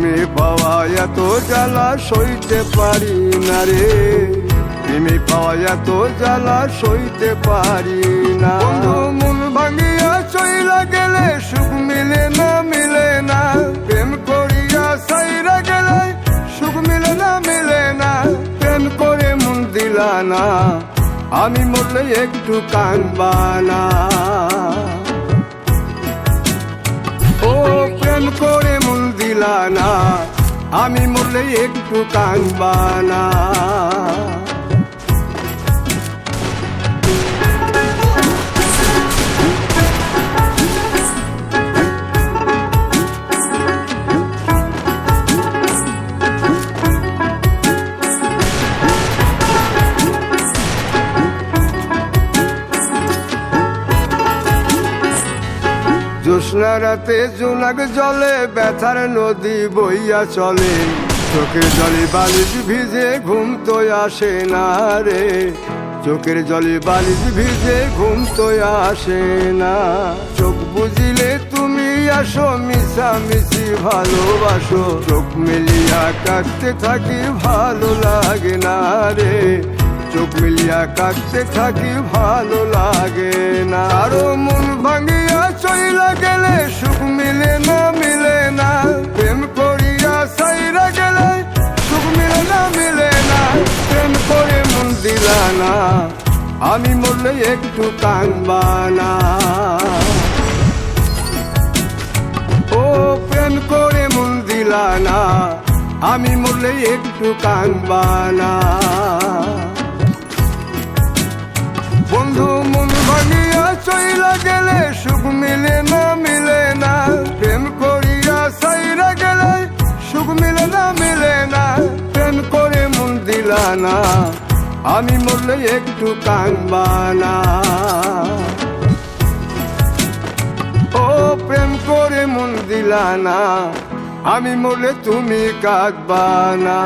প্রেমে পাওয়া এত জ্বালা সইতে পারি না রে, প্রেমে পাওয়া এত জ্বালা সইতে পারি না। বন্ধু মন ভাঙিয়া চইলা গেলে সুখ মিলে না, মিলে না। প্রেম করিয়া সাইরা গেলে সুখ মিলে না, মিলে না। প্রেম করে মন দিলা না, আমি মরলে একটু কাঁদবা না। ও প্রেম করে মন দিলা না, আমি মরলে একটু কাঁদবা না। জ্যোৎস্না রাতে জোনাক জলে ব্যথার নদী বইয়া চলে, চোখের জলে বালিশ ভিজে ঘুম তো আসে না রে, চোখের জলে বালিশ ভিজে ঘুম তো আসে না। চোখ বুঝিলে তুমি আসো, মিশামিশি ভালোবাসো, চোখ মিলিয়া কাটতে থাকি ভালো লাগে না রে, চোখ মিলিয়া কাটতে থাকি ভালো লাগে না। আরো মন ভাঙিয়া চইলা গেলে সুখ মিলে না, মিলে না। প্রেম করিয়া সাইরা গেলে সুখ মিলে না, মিলে না। প্রেম করে মন দিলা না, আমি মরলে একটু কাঁদবা না। ও প্রেম করে মন দিলা না, আমি মরলে একটু কাঁদবা না। বন্ধু মন ভাঙিয়া চইলা গেলে সুখ মিলে না, মিলে না। প্রেম করিয়া সাইরা গেলে সুখ মিলে না, মিলে না। প্রেম করে মন দিলা না, আমি মরলে একটু কাঁদবা না। ও প্রেম করে মন দিলা না, আমি মরলে তুমি কাঁদবা না।